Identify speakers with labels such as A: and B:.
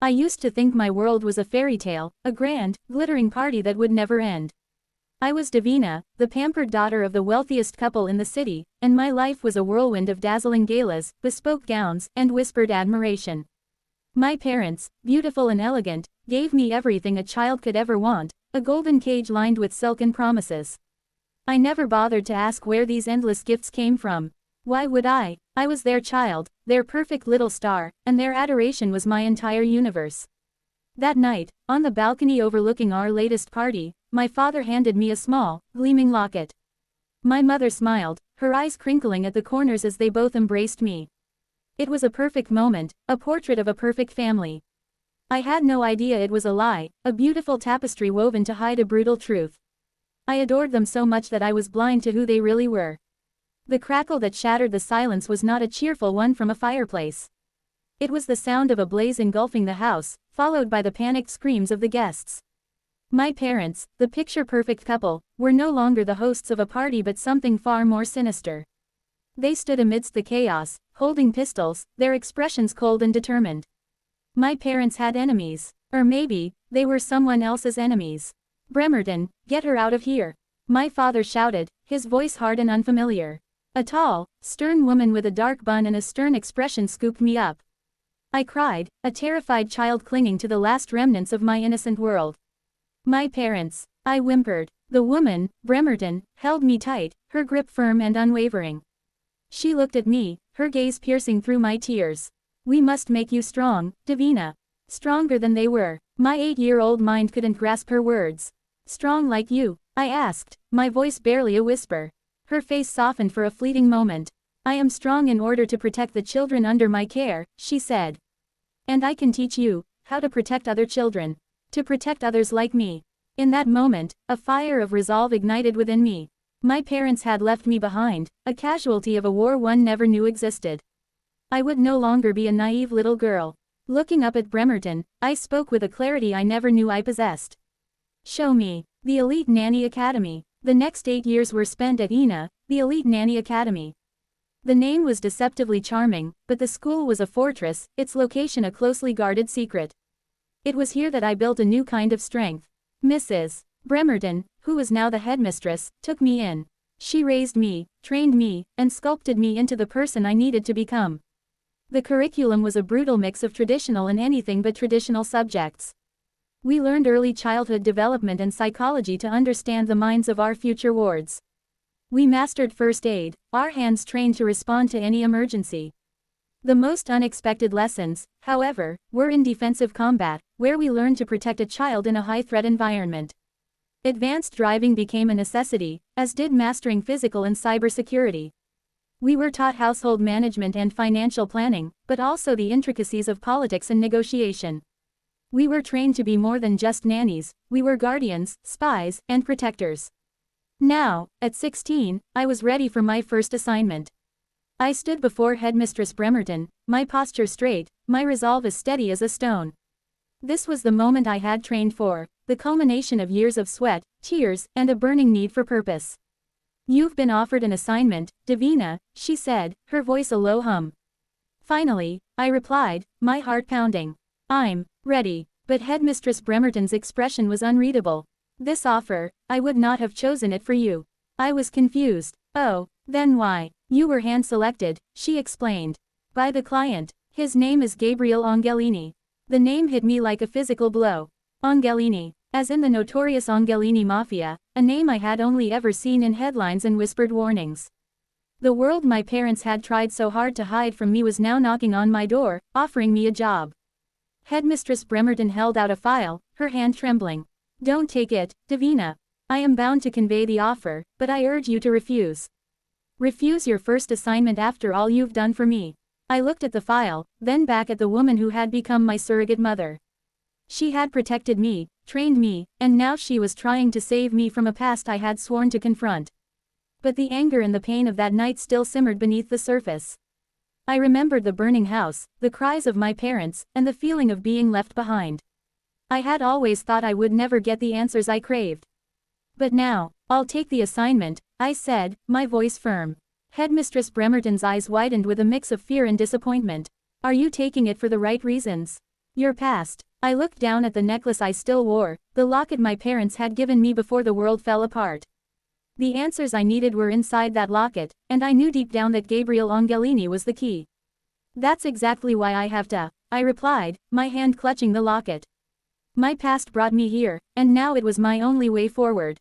A: I used to think my world was a fairy tale, a grand, glittering party that would never end. I was Davina, the pampered daughter of the wealthiest couple in the city, and my life was a whirlwind of dazzling galas, bespoke gowns, and whispered admiration. My parents, beautiful and elegant, gave me everything a child could ever want, a golden cage lined with silken promises. I never bothered to ask where these endless gifts came from. Why would I? I was their child, their perfect little star, and their adoration was my entire universe. That night, on the balcony overlooking our latest party, my father handed me a small, gleaming locket. My mother smiled, her eyes crinkling at the corners as they both embraced me. It was a perfect moment, a portrait of a perfect family. I had no idea it was a lie, a beautiful tapestry woven to hide a brutal truth. I adored them so much that I was blind to who they really were. The crackle that shattered the silence was not a cheerful one from a fireplace. It was the sound of a blaze engulfing the house, followed by the panicked screams of the guests. My parents, the picture-perfect couple, were no longer the hosts of a party but something far more sinister. They stood amidst the chaos, holding pistols, their expressions cold and determined. My parents had enemies. Or maybe, they were someone else's enemies. "Bremerton, get her out of here!" My father shouted, his voice hard and unfamiliar. A tall, stern woman with a dark bun and a stern expression scooped me up. I cried, a terrified child clinging to the last remnants of my innocent world. "My parents," I whimpered. The woman, Bremerton, held me tight, her grip firm and unwavering. She looked at me, her gaze piercing through my tears. "We must make you strong, Davina." Stronger than they were. My 8-year-old mind couldn't grasp her words. "Strong like you?" I asked, my voice barely a whisper. Her face softened for a fleeting moment. "I am strong in order to protect the children under my care," she said. "And I can teach you how to protect other children. To protect others like me." In that moment, a fire of resolve ignited within me. My parents had left me behind, a casualty of a war one never knew existed. I would no longer be a naive little girl. Looking up at Bremerton, I spoke with a clarity I never knew I possessed. "Show me." The Elite Nanny Academy. The next 8 years were spent at ENA, the Elite Nanny Academy. The name was deceptively charming, but the school was a fortress, its location a closely guarded secret. It was here that I built a new kind of strength. Mrs. Bremerton, who was now the headmistress, took me in. She raised me, trained me, and sculpted me into the person I needed to become. The curriculum was a brutal mix of traditional and anything but traditional subjects. We learned early childhood development and psychology to understand the minds of our future wards. We mastered first aid, our hands trained to respond to any emergency. The most unexpected lessons, however, were in defensive combat, where we learned to protect a child in a high-threat environment. Advanced driving became a necessity, as did mastering physical and cybersecurity. We were taught household management and financial planning, but also the intricacies of politics and negotiation. We were trained to be more than just nannies, we were guardians, spies, and protectors. Now, at 16, I was ready for my first assignment. I stood before Headmistress Bremerton, my posture straight, my resolve as steady as a stone. This was the moment I had trained for, the culmination of years of sweat, tears, and a burning need for purpose. "You've been offered an assignment, Davina," she said, her voice a low hum. "Finally," I replied, my heart pounding. "I'm ready." But Headmistress Bremerton's expression was unreadable. "This offer, I would not have chosen it for you." I was confused. "Oh, then why?" "You were hand-selected," she explained. "By the client. His name is Gabriel Angelini." The name hit me like a physical blow. Angelini, as in the notorious Angelini Mafia, a name I had only ever seen in headlines and whispered warnings. The world my parents had tried so hard to hide from me was now knocking on my door, offering me a job. Headmistress Bremerton held out a file, her hand trembling. "Don't take it, Davina. I am bound to convey the offer, but I urge you to refuse. Refuse your first assignment after all you've done for me." I looked at the file, then back at the woman who had become my surrogate mother. She had protected me, trained me, and now she was trying to save me from a past I had sworn to confront. But the anger and the pain of that night still simmered beneath the surface. I remembered the burning house, the cries of my parents, and the feeling of being left behind. I had always thought I would never get the answers I craved. But now, "I'll take the assignment," I said, my voice firm. Headmistress Bremerton's eyes widened with a mix of fear and disappointment. "Are you taking it for the right reasons?" Your past. I looked down at the necklace I still wore, the locket my parents had given me before the world fell apart. The answers I needed were inside that locket, and I knew deep down that Gabriel Angelini was the key. That's exactly why I have to, I replied, my hand clutching the locket. My past brought me here, and now it was my only way forward.